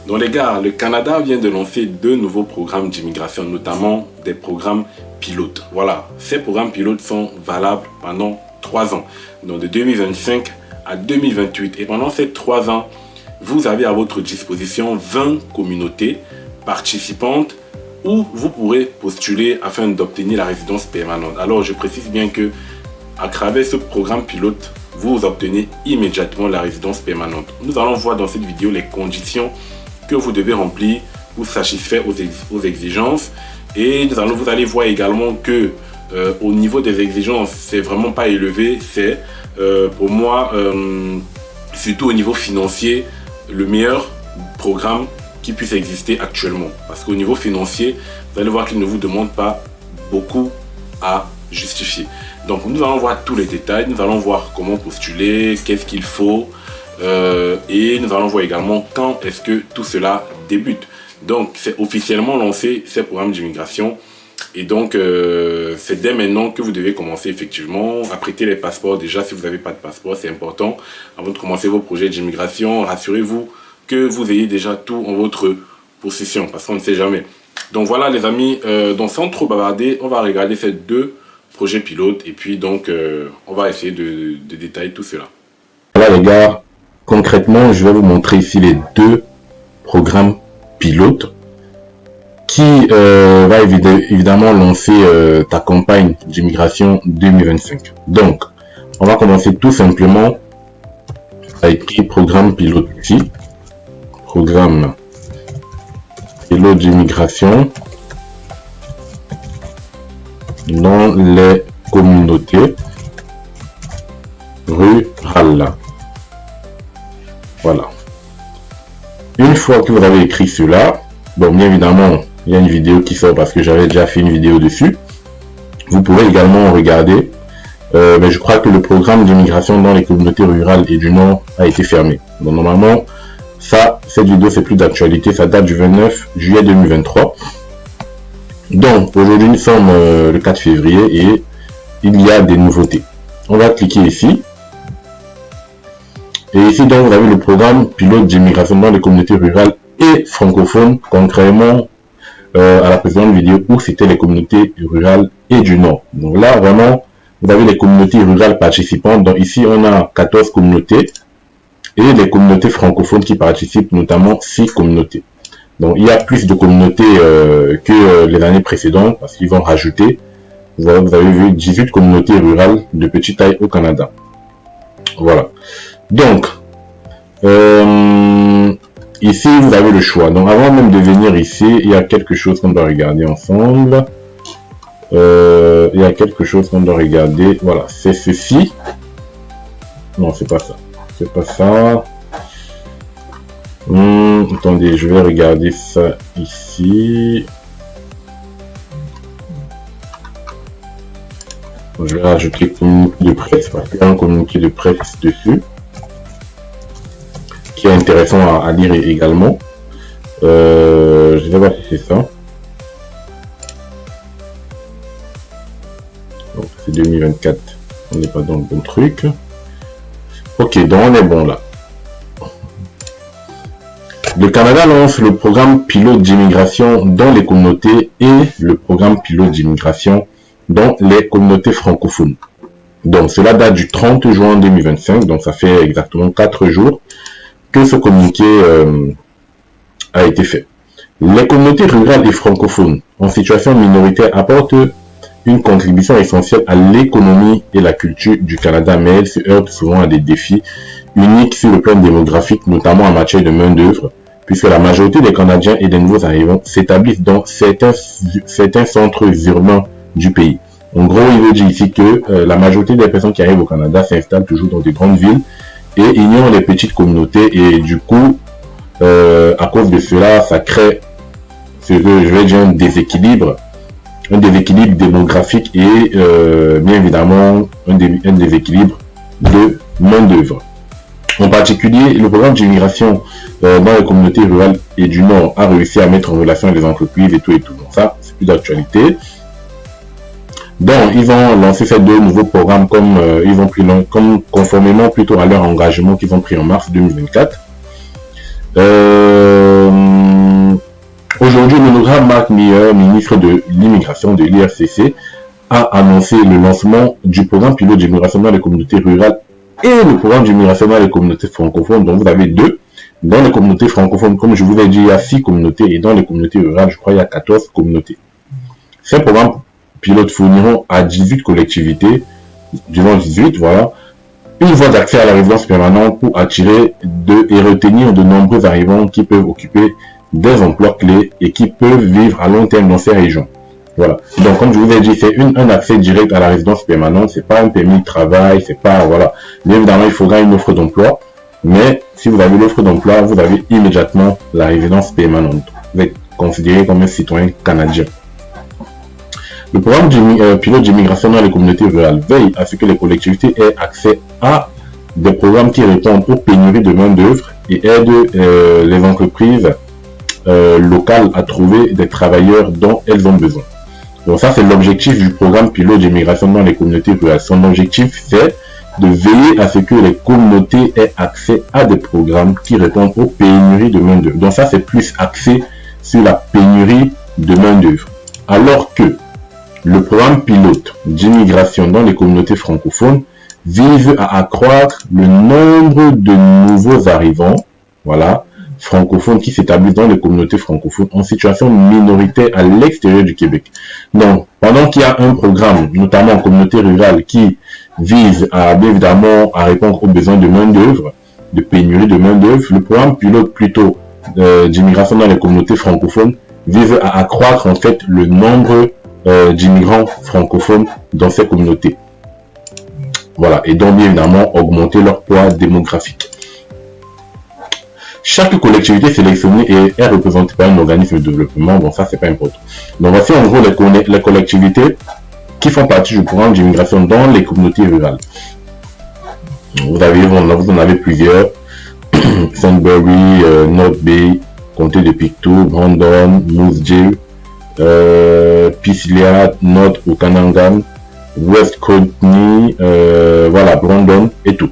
Donc les gars, le Canada vient de lancer 2 nouveaux programmes d'immigration, notamment des programmes pilotes. Voilà, ces programmes pilotes sont valables pendant 3 ans, donc de 2025 à 2028. Et pendant ces 3 ans, vous avez à votre disposition 20 communautés participantes où vous pourrez postuler afin d'obtenir la résidence permanente. Alors je précise bien que à travers ce programme pilote, vous obtenez immédiatement la résidence permanente. Nous allons voir dans cette vidéo les conditions que vous devez remplir pour satisfaire aux exigences. Et vous allez voir également que au niveau des exigences, c'est vraiment pas élevé. C'est pour moi, surtout au niveau financier, le meilleur programme qui puisse exister actuellement. Parce qu'au niveau financier, vous allez voir qu'il ne vous demande pas beaucoup à justifier. Donc nous allons voir tous les détails, nous allons voir comment postuler, qu'est-ce qu'il faut, et nous allons voir également quand est-ce que tout cela débute. Donc c'est officiellement lancé ces programmes d'immigration, et donc c'est dès maintenant que vous devez commencer effectivement à prêter les passeports. Déjà, si vous n'avez pas de passeport, c'est important avant de commencer vos projets d'immigration. Rassurez-vous que vous ayez déjà tout en votre possession, parce qu'on ne sait jamais. Donc voilà les amis, donc sans trop bavarder, on va regarder ces 2 projets pilotes et puis donc on va essayer de détailler tout cela. Voilà les gars, concrètement je vais vous montrer ici les 2 programmes pilotes qui va évidemment lancer ta campagne d'immigration 2025. Donc on va commencer tout simplement à écrire programme pilote ici, programme pilote d'immigration dans les communautés rurales. Voilà. Une fois que vous avez écrit cela, bon, bien évidemment, il y a une vidéo qui sort parce que j'avais déjà fait une vidéo dessus. Vous pouvez également regarder, mais je crois que le programme d'immigration dans les communautés rurales et du Nord a été fermé. Donc normalement, cette vidéo c'est plus d'actualité, ça date du 29 juillet 2023. Donc aujourd'hui nous sommes le 4 février et il y a des nouveautés. On va cliquer ici. Et ici donc vous avez le programme pilote d'immigration dans les communautés rurales et francophones, contrairement à la précédente vidéo où c'était les communautés rurales et du Nord. Donc là vraiment vous avez les communautés rurales participantes. Donc ici on a 14 communautés et les communautés francophones qui participent, notamment 6 communautés. Donc il y a plus de communautés que les années précédentes parce qu'ils vont rajouter. Vous avez vu 18 communautés rurales de petite taille au Canada. Voilà. Donc ici vous avez le choix. Donc avant même de venir ici, il y a quelque chose qu'on doit regarder ensemble. Il y a quelque chose qu'on doit regarder. Voilà, c'est ceci. Non, c'est pas ça. C'est pas ça. Attendez, je vais regarder ça ici. Je vais rajouter communiqué de presse parce qu'il y a un communiqué de presse dessus qui est intéressant à lire également. Je vais voir si c'est ça. Donc c'est 2024. On n'est pas dans le bon truc. Ok, donc on est bon là. Le Canada lance le programme pilote d'immigration dans les communautés et le programme pilote d'immigration dans les communautés francophones. Donc cela date du 30 juin 2025, donc ça fait exactement 4 jours que ce communiqué a été fait. Les communautés rurales et francophones en situation minoritaire apportent une contribution essentielle à l'économie et la culture du Canada, mais elles se heurtent souvent à des défis uniques sur le plan démographique, notamment en matière de main-d'œuvre, puisque la majorité des Canadiens et des nouveaux arrivants s'établissent dans certains centres urbains du pays. En gros, il veut dire ici que la majorité des personnes qui arrivent au Canada s'installent toujours dans des grandes villes et ignorent les petites communautés, et du coup, à cause de cela, ça crée ce que je vais dire un déséquilibre démographique et bien évidemment un déséquilibre de main-d'œuvre. En particulier, le programme d'immigration dans les communautés rurales et du Nord a réussi à mettre en relation les entreprises et tout. Donc ça, c'est plus d'actualité. Donc, ils ont lancé ces 2 nouveaux programmes comme conformément plutôt à leur engagement qu'ils ont pris en mars 2024. Aujourd'hui, l'honorable Marc Miller, ministre de l'immigration de l'IRCC, a annoncé le lancement du programme pilote d'immigration dans les communautés rurales et le programme d'immigration dans les communautés francophones. Donc vous avez deux. Dans les communautés francophones, comme je vous ai dit, il y a 6 communautés et dans les communautés rurales, je crois il y a 14 communautés. Ces programmes pilotes fourniront à 18 collectivités, disons 18, voilà, une voie d'accès à la résidence permanente pour attirer et retenir de nombreux arrivants qui peuvent occuper des emplois clés et qui peuvent vivre à long terme dans ces régions. Voilà. Donc, comme je vous ai dit, c'est un accès direct à la résidence permanente. C'est pas un permis de travail, c'est pas, voilà. Bien évidemment, il faudra une offre d'emploi. Mais, si vous avez l'offre d'emploi, vous avez immédiatement la résidence permanente. Vous êtes considéré comme un citoyen canadien. Le programme pilote d'immigration dans les communautés rurales veille à ce que les collectivités aient accès à des programmes qui répondent aux pénuries de main-d'œuvre et aident les entreprises locales à trouver des travailleurs dont elles ont besoin. Donc ça, c'est l'objectif du programme pilote d'immigration dans les communautés rurales. Son objectif, c'est de veiller à ce que les communautés aient accès à des programmes qui répondent aux pénuries de main-d'œuvre. Donc ça, c'est plus axé sur la pénurie de main-d'œuvre. Alors que le programme pilote d'immigration dans les communautés francophones vise à accroître le nombre de nouveaux arrivants, voilà, francophones qui s'établissent dans les communautés francophones en situation minoritaire à l'extérieur du Québec. Donc, pendant qu'il y a un programme, notamment en communauté rurale, qui vise à, bien évidemment, à répondre aux besoins de main-d'œuvre, de pénurie de main-d'œuvre, le programme pilote plutôt d'immigration dans les communautés francophones vise à accroître en fait le nombre d'immigrants francophones dans ces communautés. Voilà, et donc bien évidemment augmenter leur poids démographique. Chaque collectivité sélectionnée est représentée par un organisme de développement. Bon, ça c'est pas important. Donc voici en gros les collectivités qui font partie du programme d'immigration dans les communautés rurales. Vous en avez plusieurs. Sudbury, North Bay, Comté de Pictou, Brandon, Moose Jaw, Pisclia, North Okanagan, West Courtney, voilà, Brandon et tout.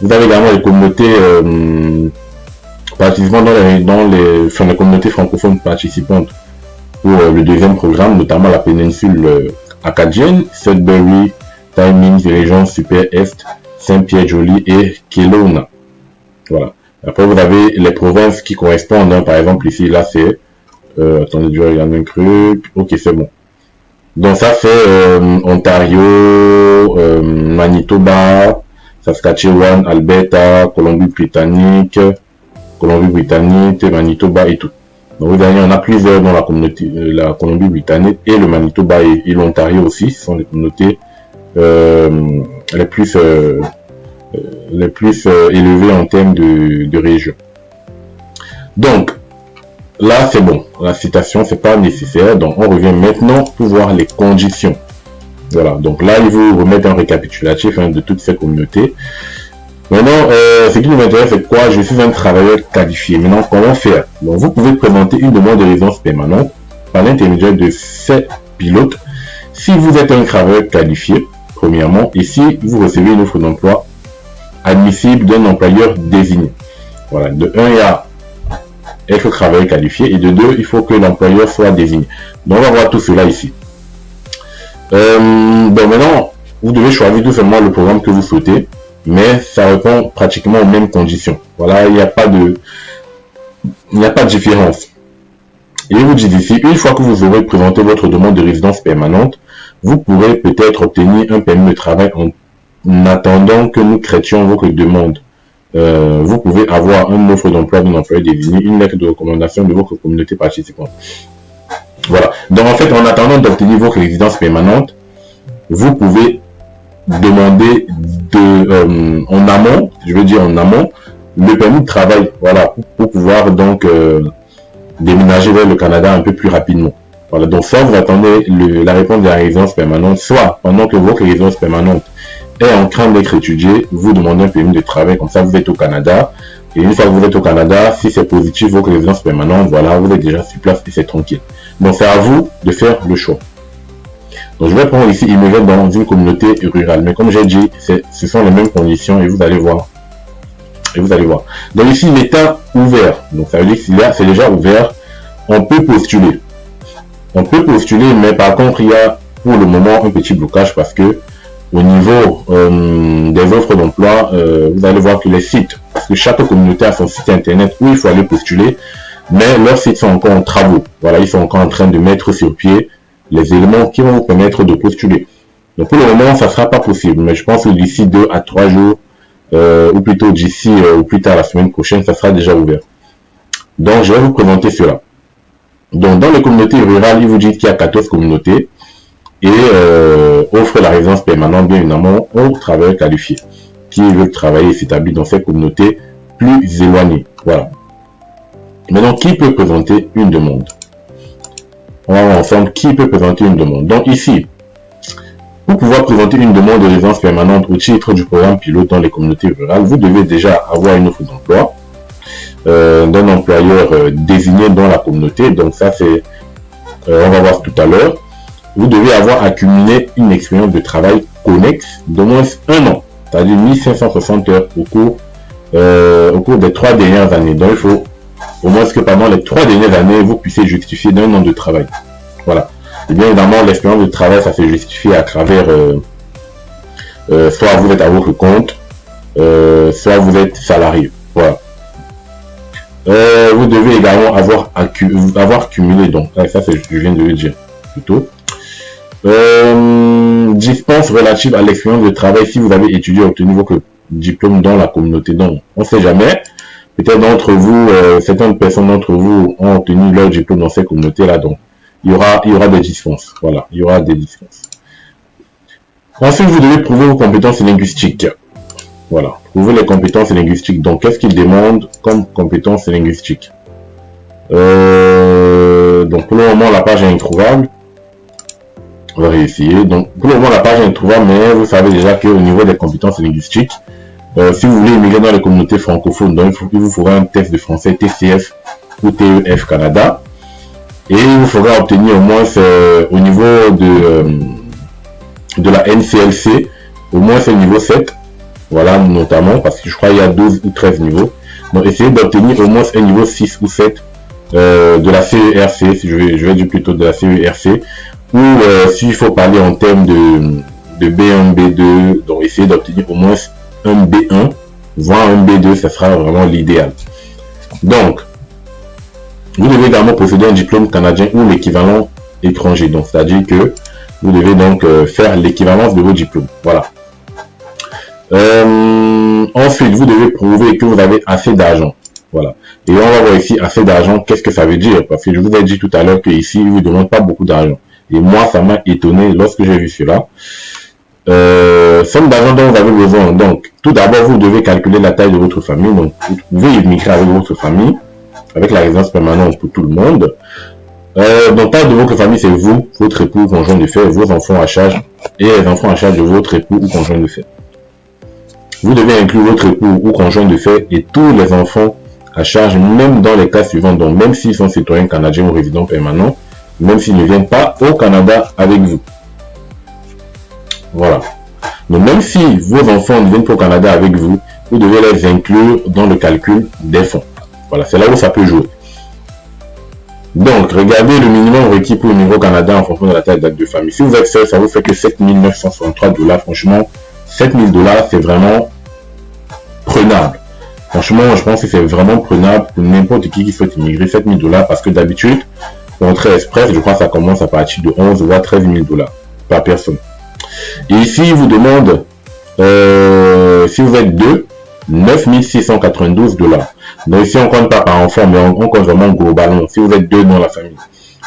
Vous avez également les communautés participant dans les communautés francophones participantes pour le deuxième programme, notamment la péninsule acadienne, Sudbury, Timings, région Super-Est, Saint-Pierre-Joli et Kelowna. Voilà. Après, vous avez les provinces qui correspondent, hein, par exemple ici, là c'est attendez, je regarde un truc. Ok, c'est bon. Donc ça c'est Ontario, Manitoba, Saskatchewan, Alberta, Colombie-Britannique, Manitoba et tout. Donc vous voyez, on a plusieurs dans la communauté, la Colombie-Britannique et le Manitoba et l'Ontario aussi, ce sont les communautés les plus élevées en termes de région. Donc là, c'est bon. La citation, c'est pas nécessaire. Donc, on revient maintenant pour voir les conditions. Voilà. Donc là, il vous remettre un récapitulatif de toutes ces communautés. Maintenant, ce qui nous intéresse, c'est quoi? Je suis un travailleur qualifié. Maintenant, comment faire? Donc, vous pouvez présenter une demande de résidence permanente par l'intermédiaire de ces pilotes. Si vous êtes un travailleur qualifié, premièrement, et si vous recevez une offre d'emploi admissible d'un employeur désigné. Voilà. De 1, il y a être travailleur qualifié et de 2, il faut que l'employeur soit désigné. Donc on va voir tout cela ici. Donc maintenant, vous devez choisir tout simplement le programme que vous souhaitez, mais ça répond pratiquement aux mêmes conditions. Voilà, il n'y a pas de différence. Et vous dites ici, une fois que vous aurez présenté votre demande de résidence permanente, vous pourrez peut-être obtenir un permis de travail en attendant que nous traitions votre demande. Vous pouvez avoir une offre d'emploi d'un employeur désigné, une lettre de recommandation de votre communauté participante. Voilà. Donc en fait, en attendant d'obtenir votre résidence permanente, vous pouvez demander en amont, le permis de travail, voilà, pour pouvoir donc déménager vers le Canada un peu plus rapidement. Voilà. Donc soit vous attendez la réponse de la résidence permanente, soit pendant que votre résidence permanente est en train d'être étudié, vous demandez un permis de travail, comme ça vous êtes au Canada, et une fois que vous êtes au Canada, si c'est positif, votre résidence permanente, voilà, vous êtes déjà sur place et c'est tranquille. Donc c'est à vous de faire le choix. Donc je vais prendre ici immigré dans une communauté rurale, mais comme j'ai dit, ce sont les mêmes conditions et vous allez voir. Donc ici, l'état ouvert, donc ça veut dire que c'est déjà ouvert on peut postuler. On peut postuler, mais par contre, il y a pour le moment un petit blocage parce que au niveau des offres d'emploi, vous allez voir que les sites, parce que chaque communauté a son site internet où il faut aller postuler, mais leurs sites sont encore en travaux. Voilà, ils sont encore en train de mettre sur pied les éléments qui vont vous permettre de postuler. Donc pour le moment, ça ne sera pas possible, mais je pense que d'ici 2 à 3 jours, ou plutôt d'ici ou plus tard la semaine prochaine, ça sera déjà ouvert. Donc je vais vous présenter cela. Donc dans les communautés rurales, ils vous disent qu'il y a 14 communautés et offre la résidence permanente bien évidemment aux travailleurs qualifiés qui veulent travailler et s'établir dans ces communautés plus éloignées. Voilà. Maintenant, qui peut présenter une demande? On va voir ensemble qui peut présenter une demande. Donc ici, pour pouvoir présenter une demande de résidence permanente au titre du programme pilote dans les communautés rurales, vous devez déjà avoir une offre d'emploi d'un employeur désigné dans la communauté. Donc ça, c'est, on va voir tout à l'heure. Vous devez avoir accumulé une expérience de travail connexe d'au moins 1 an, c'est-à-dire 1560 heures au cours des 3 dernières années. Donc il faut au moins que pendant les 3 dernières années, vous puissiez justifier d'1 an de travail. Voilà. Et bien évidemment, l'expérience de travail, ça se justifie à travers, soit vous êtes à votre compte, soit vous êtes salarié. Voilà. Vous devez également avoir cumulé, donc ça je viens de le dire plutôt. Dispense relative à l'expérience de travail si vous avez étudié et obtenu votre diplôme dans la communauté. Donc, on ne sait jamais. Peut-être d'entre vous, certaines personnes d'entre vous ont obtenu leur diplôme dans ces communautés-là. Donc, il y aura des dispenses. Voilà, il y aura des dispenses. Ensuite, vous devez prouver vos compétences linguistiques. Voilà, prouver les compétences linguistiques. Donc, qu'est-ce qu'il demande comme compétences linguistiques? Donc, pour le moment, la page est introuvable. On va réessayer. Donc, pour le moment, la page est introuvable, mais vous savez déjà qu'au niveau des compétences linguistiques, si vous voulez immigrer dans les communautés francophones, donc il vous faudra un test de français TCF ou TEF Canada. Et il vous faudra obtenir au moins au niveau de la NCLC, au moins c'est niveau 7. Voilà, notamment, parce que je crois qu'il y a 12 ou 13 niveaux. Donc, essayez d'obtenir au moins un niveau 6 ou 7 de la CERC, si je vais dire plutôt de la CERC, ou s'il faut parler en termes de B1, B2, donc essayez d'obtenir au moins un B1, voire un B2, ça sera vraiment l'idéal. Donc, vous devez également posséder un diplôme canadien ou l'équivalent étranger. Donc, c'est-à-dire que vous devez donc faire l'équivalence de vos diplômes. Voilà. Ensuite, vous devez prouver que vous avez assez d'argent. Voilà. Et on va voir ici assez d'argent. Qu'est-ce que ça veut dire? Parce que je vous ai dit tout à l'heure qu'ici, il ne vous demande pas beaucoup d'argent. Et moi, ça m'a étonné lorsque j'ai vu cela. Somme d'argent dont vous avez besoin. Donc, tout d'abord, vous devez calculer la taille de votre famille. Donc, vous pouvez immigrer avec votre famille, avec la résidence permanente pour tout le monde. Donc, taille de votre famille, c'est vous, votre époux, conjoint de fait, vos enfants à charge et les enfants à charge de votre époux ou conjoint de fait. Vous devez inclure votre époux ou conjoint de fait et tous les enfants à charge, même dans les cas suivants. Donc, même s'ils sont citoyens canadiens ou résidents permanents, même s'ils ne viennent pas au Canada avec vous. Voilà. Donc, même si vos enfants ne viennent pas au Canada avec vous, vous devez les inclure dans le calcul des fonds. Voilà, c'est là où ça peut jouer. Donc, regardez le minimum requis pour immigrer au Canada en fonction de la taille d'acte de famille. Si vous êtes seul, ça vous fait que 7 963 $. Franchement, 7 000 $, c'est vraiment prenable. Franchement, je pense que c'est vraiment prenable pour n'importe qui souhaite immigrer. 7 000 $, parce que d'habitude, pour entrer express, je crois que ça commence à partir de 11 voire 13 000 $ par personne. Et ici, il vous demande, si vous êtes 2, 9 692 $. Donc ici, on ne compte pas par enfant, mais on compte vraiment globalement. Si vous êtes 2 dans la famille,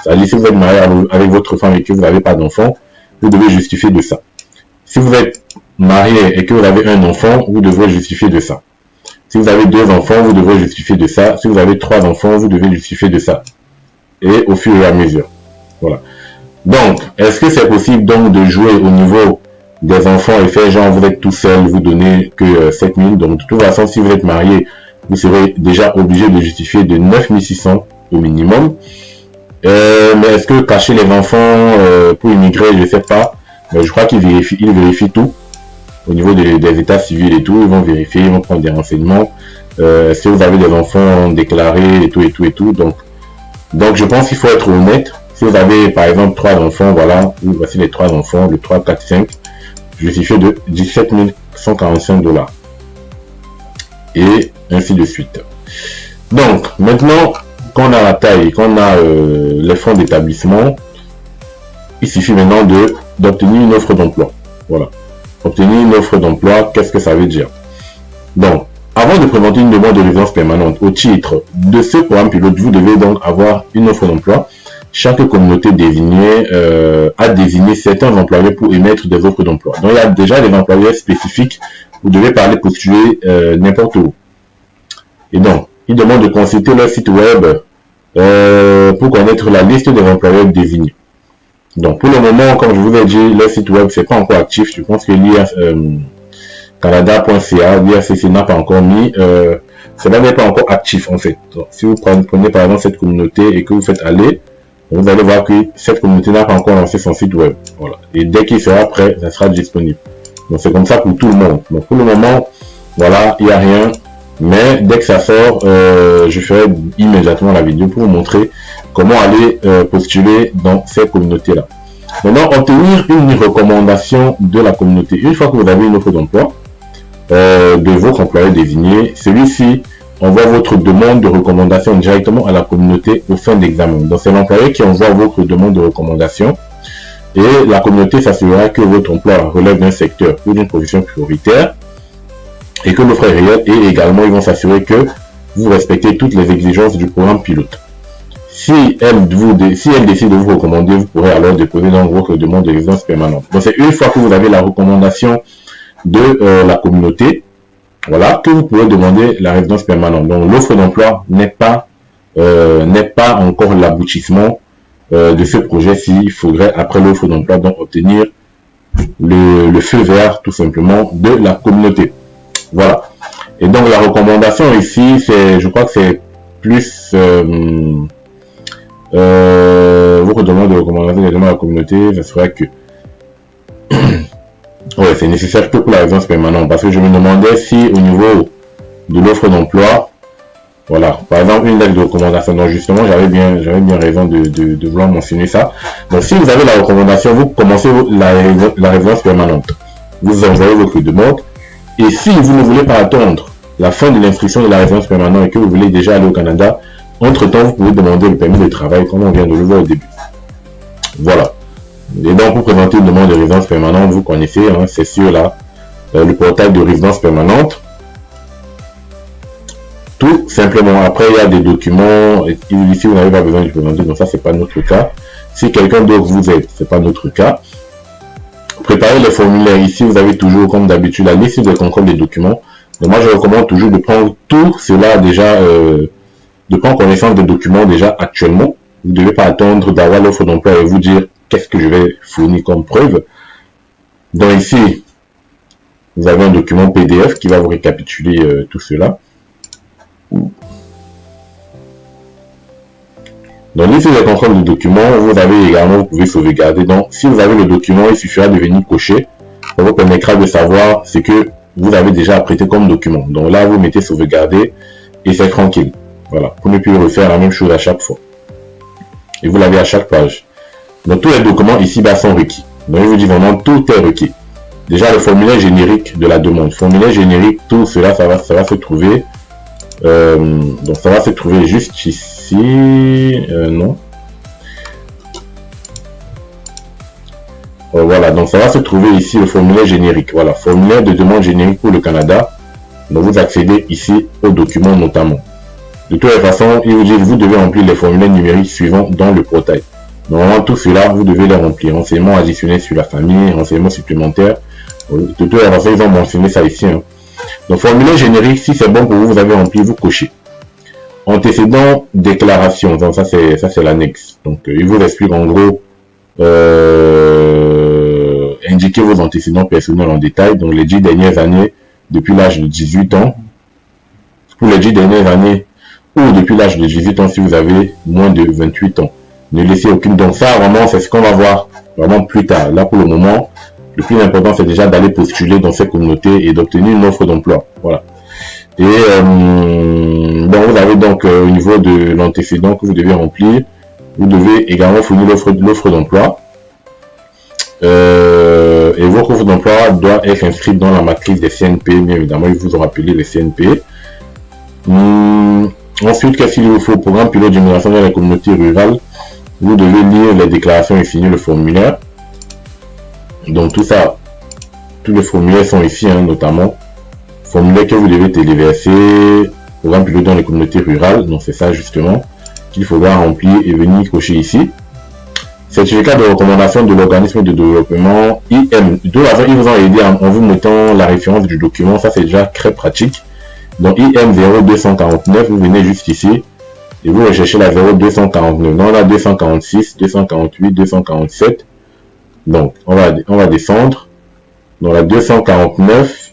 c'est-à-dire si vous êtes marié avec votre femme et que vous n'avez pas d'enfant, vous devez justifier de ça. Si vous êtes marié et que vous avez un enfant, vous devrez justifier de ça. Si vous avez 2 enfants, vous devrez justifier de ça. Si vous avez 3 enfants, vous devez justifier de ça. Et au fur et à mesure. Voilà. Donc, est-ce que c'est possible donc de jouer au niveau des enfants et faire genre vous êtes tout seul, vous donnez que 7 000. Donc, de toute façon, si vous êtes marié, vous serez déjà obligé de justifier de 9 600 au minimum. Mais est-ce que cacher les enfants pour immigrer, je ne sais pas. Mais je crois qu'ils vérifient tout. Au niveau des états civils et tout, ils vont vérifier, ils vont prendre des renseignements. Si vous avez des enfants déclarés et tout. Donc, Donc, je pense qu'il faut être honnête. Si vous avez, par exemple, 3 enfants, voilà, voici les 3 enfants, le 3, 4, 5, justifié de 17 145 $. Et ainsi de suite. Donc, maintenant, qu'on a la taille, qu'on a les fonds d'établissement, il suffit maintenant d'obtenir une offre d'emploi. Voilà. Obtenir une offre d'emploi, qu'est-ce que ça veut dire? Donc, avant de présenter une demande de résidence permanente au titre de ce programme pilote, vous devez donc avoir une offre d'emploi. Chaque communauté désignée a désigné certains employeurs pour émettre des offres d'emploi. Donc, il y a déjà des employeurs spécifiques. Vous devez pas aller postuler n'importe où. Et donc, ils demandent de consulter leur site web pour connaître la liste des employeurs désignés. Donc, pour le moment, comme je vous ai dit, leur site web c'est pas encore actif. Je pense que canada.ca, l'IACC n'a pas encore mis, cela n'est pas encore actif en fait. Donc, si vous prenez par exemple cette communauté et que vous faites aller, vous allez voir que cette communauté n'a pas encore lancé son site web. Voilà. Et dès qu'il sera prêt, ça sera disponible. Donc c'est comme ça pour tout le monde. Donc pour le moment, voilà, il n'y a rien. Mais dès que ça sort, je ferai immédiatement la vidéo pour vous montrer comment aller postuler dans ces communautés-là. Maintenant, obtenir une recommandation de la communauté. Une fois que vous avez une offre d'emploi de votre employeur désigné, celui-ci envoie votre demande de recommandation directement à la communauté au fin d'examen. Donc c'est l'employeur qui envoie votre demande de recommandation et la communauté s'assurera que votre emploi relève d'un secteur ou d'une profession prioritaire et que l'offre est réelle, et également ils vont s'assurer que vous respectez toutes les exigences du programme pilote. Si elle décide de vous recommander, vous pourrez alors déposer dans votre demande de résidence permanente. Donc c'est une fois que vous avez la recommandation de la communauté, voilà, que vous pouvez demander la résidence permanente. Donc l'offre d'emploi n'est pas encore l'aboutissement de ce projet. S'il faudrait après l'offre d'emploi donc obtenir le feu vert tout simplement de la communauté. Voilà. Et donc la recommandation ici, c'est, je crois que c'est plus votre demande de recommandation de la communauté, ça serait que ouais, c'est nécessaire que pour la résidence permanente, parce que je me demandais si au niveau de l'offre d'emploi, voilà, par exemple une lettre de recommandation. Donc justement, j'avais bien raison de vouloir mentionner ça. Donc si vous avez la recommandation, vous commencez la résidence permanente. Vous envoyez votre demande. Et si vous ne voulez pas attendre la fin de l'inscription de la résidence permanente et que vous voulez déjà aller au Canada, entre-temps, vous pouvez demander le permis de travail, comme on vient de le voir au début. Voilà. Et donc, pour présenter une demande de résidence permanente, vous connaissez, hein, c'est sur le portail de résidence permanente. Tout simplement. Après, il y a des documents. Ici, vous n'avez pas besoin de présenter, donc ça, c'est pas notre cas. Si quelqu'un d'autre vous aide, c'est pas notre cas. Préparez les formulaires. Ici, vous avez toujours, comme d'habitude, la liste des contrôles des documents. Donc, moi, je recommande toujours de prendre tout cela déjà, de prendre connaissance des documents déjà actuellement. Vous ne devez pas attendre d'avoir l'offre d'emploi et vous dire qu'est-ce que je vais fournir comme preuve. Donc, ici, vous avez un document PDF qui va vous récapituler tout cela. Donc, liste des contrôles de documents, vous avez également, vous pouvez sauvegarder. Donc, si vous avez le document, il suffira de venir cocher. Ça vous permettra de savoir ce que vous avez déjà apprêté comme document. Donc là, vous mettez sauvegarder et c'est tranquille. Voilà, pour ne plus refaire la même chose à chaque fois. Et vous l'avez à chaque page. Donc, tous les documents ici-bas sont requis. Donc, je vous dis vraiment, tout est requis. Déjà, le formulaire générique de la demande. Formulaire générique, tout cela, ça va se trouver. Donc, ça va se trouver juste ici. Non. Voilà, donc ça va se trouver ici le formulaire générique. Voilà, formulaire de demande générique pour le Canada. Donc, vous accédez ici aux documents notamment. De toute façon, il vous dit vous devez remplir les formulaires numériques suivants dans le portail. Normalement, tout cela, vous devez les remplir. Renseignements additionnels sur la famille, renseignements supplémentaires. De toute façon, ils ont mentionné ça ici. Hein. Donc, formulaire générique, si c'est bon pour vous, vous avez rempli, vous cochez. Antécédent déclaration. Donc, ça c'est l'annexe. Donc, il vous explique en gros, indiquez vos antécédents personnels en détail. Donc, les 10 dernières années, depuis l'âge de 18 ans. Pour les 10 dernières années, ou depuis l'âge de 18 ans si vous avez moins de 28 ans. Ne laissez aucune. Donc ça, vraiment, c'est ce qu'on va voir vraiment plus tard. Là, pour le moment, le plus important, c'est déjà d'aller postuler dans ces communautés et d'obtenir une offre d'emploi. Voilà. Et bon, vous avez donc au niveau de l'antécédent que vous devez remplir, vous devez également fournir l'offre d'emploi. Et votre offre d'emploi doit être inscrite dans la matrice des CNP, bien évidemment, ils vous ont rappelé les CNP. Ensuite, qu'est-ce qu'il vous faut? Programme pilote d'immigration dans les communautés rurales. Vous devez lire les déclarations et signer le formulaire. Donc tout ça, tous les formulaires sont ici, hein, notamment. Formulaire que vous devez téléverser, programme pilote dans les communautés rurales. Donc c'est ça justement qu'il faudra remplir et venir cocher ici. Certificat de recommandation de l'organisme de développement IM. Tout avant, ils vous ont aidé en vous mettant la référence du document. Ça, c'est déjà très pratique. Donc, IM 0249, vous venez juste ici et vous recherchez la 0249. Dans la 246, 248, 247. Donc, on va descendre. Dans la 249,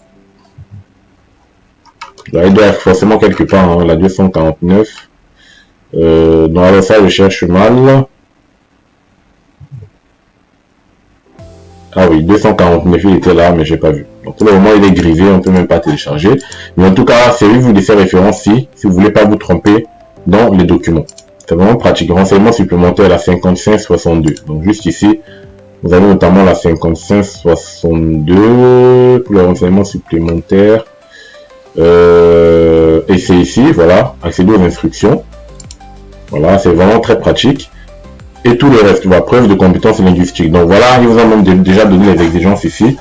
là, il doit être forcément quelque part, hein, la 249. Dans la ça, je cherche mal. Ah oui, 249, il était là, mais j'ai pas vu. Donc pour le moment, il est grivé, on peut même pas télécharger. Mais en tout cas, servez-vous de ces références si vous voulez pas vous tromper dans les documents. C'est vraiment pratique. Renseignements supplémentaires, la 5562. Donc juste ici, vous avez notamment la 5562 pour les renseignements supplémentaires. Et c'est ici, voilà, accéder aux instructions. Voilà, c'est vraiment très pratique. Et tout le reste, la preuve de compétences linguistiques. Donc voilà, ils vous ont même déjà donné les exigences ici.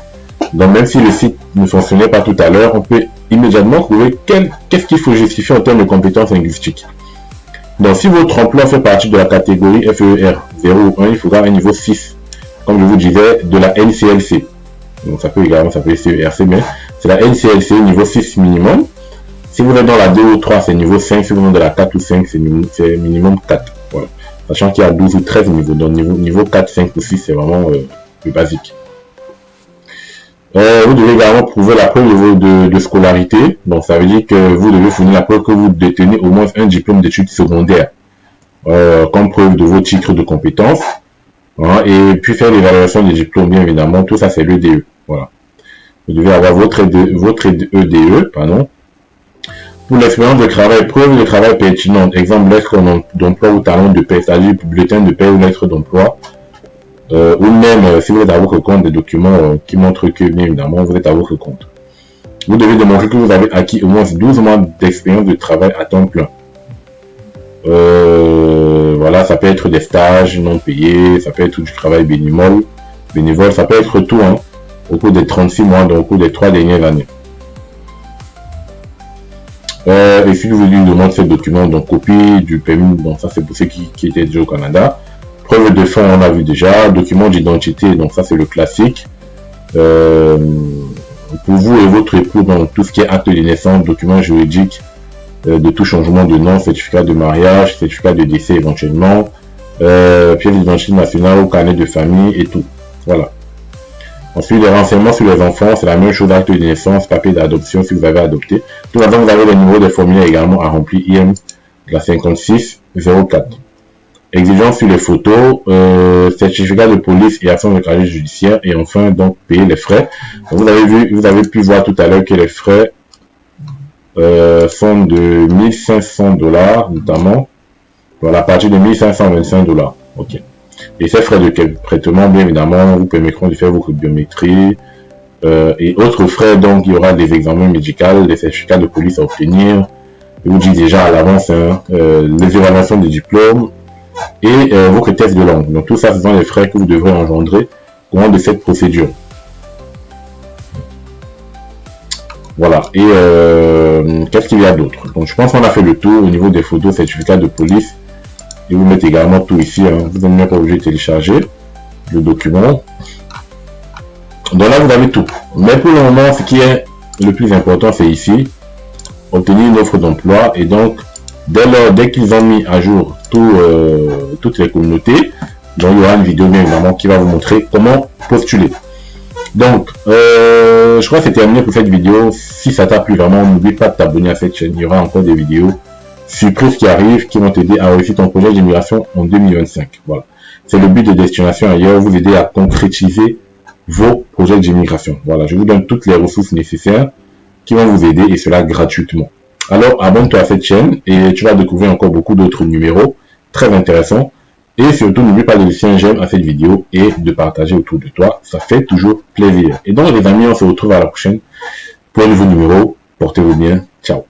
Donc même si le site ne fonctionnait pas tout à l'heure, on peut immédiatement trouver qu'est-ce qu'il faut justifier en termes de compétences linguistiques. Donc si votre emploi fait partie de la catégorie FER 0 ou 1, il faudra un niveau 6, comme je vous disais, de la NCLC. Donc ça peut également s'appeler CERC, mais c'est la NCLC niveau 6 minimum. Si vous êtes dans la 2 ou 3, c'est niveau 5. Si vous êtes dans la 4 ou 5, c'est minimum 4. Voilà. Sachant qu'il y a 12 ou 13 niveaux. Donc niveau 4, 5 ou 6, c'est vraiment le basique. Vous devez également prouver la preuve de scolarité. Donc ça veut dire que vous devez fournir la preuve que vous détenez au moins un diplôme d'études secondaires comme preuve de vos titres de compétences. Hein, et puis faire l'évaluation des diplômes, bien évidemment. Tout ça, c'est l'EDE. Voilà. Vous devez avoir votre EDE, pardon. Pour l'expérience de travail, preuve de travail pertinente, exemple lettre d'emploi ou talon de paie, c'est-à-dire bulletin de paie ou lettre d'emploi, ou même si vous êtes à votre compte, des documents qui montrent que, bien évidemment, vous êtes à votre compte. Vous devez démontrer que vous avez acquis au moins 12 mois d'expérience de travail à temps plein. Voilà, ça peut être des stages non payés, ça peut être du travail bénévole, ça peut être tout, hein, au cours des 36 mois, donc au cours des 3 dernières années. Et si vous lui demandez ces documents, donc copie du permis, donc ça c'est pour ceux qui étaient déjà au Canada. Preuve de fonds, on a vu déjà. Document d'identité, donc ça c'est le classique. Pour vous et votre époux, donc tout ce qui est acte de naissance, document juridique, de tout changement de nom, certificat de mariage, certificat de décès éventuellement, pièce d'identité nationale ou carnet de famille et tout. Voilà. Ensuite, les renseignements sur les enfants, c'est la même chose, acte de naissance, papier d'adoption si vous avez adopté. Tout d'abord, vous avez les numéros des formulaires également à remplir, IM de la 5604. Exigences sur les photos, certificat de police et action de casier judiciaire, et enfin, donc, payer les frais. Donc, vous avez pu voir tout à l'heure que les frais sont de $1500, notamment. Voilà, à partir de $1525. Ok. Et ces frais de prêtement, bien évidemment, vous permettront de faire votre biométrie et autres frais. Donc, il y aura des examens médicaux, des certificats de police à obtenir. Je vous dis déjà à l'avance, hein, les évaluations des diplômes et votre test de langue. Donc, tout ça, ce sont les frais que vous devrez engendrer au cours de cette procédure. Voilà. Et qu'est-ce qu'il y a d'autre? Donc, je pense qu'on a fait le tour au niveau des photos, certificats de police. Et vous mettez également tout ici, hein. Vous n'êtes même pas obligé de télécharger le document. Donc là, vous avez tout. Mais pour le moment, ce qui est le plus important, c'est ici, obtenir une offre d'emploi. Et donc, dès qu'ils ont mis à jour toutes les communautés, donc il y aura une vidéo, bien évidemment, qui va vous montrer comment postuler. Donc, je crois que c'est terminé pour cette vidéo. Si ça t'a plu vraiment, n'oublie pas de t'abonner à cette chaîne. Il y aura encore des vidéos surprises qui arrivent, qui vont t'aider à réussir ton projet d'immigration en 2025. Voilà. C'est le but de Destination Ailleurs, vous aider à concrétiser vos projets d'immigration. Voilà, je vous donne toutes les ressources nécessaires qui vont vous aider et cela gratuitement. Alors, abonne-toi à cette chaîne et tu vas découvrir encore beaucoup d'autres numéros très intéressants. Et surtout, n'oublie pas de laisser un j'aime à cette vidéo et de partager autour de toi. Ça fait toujours plaisir. Et donc, les amis, on se retrouve à la prochaine pour un nouveau numéro. Portez-vous bien. Ciao.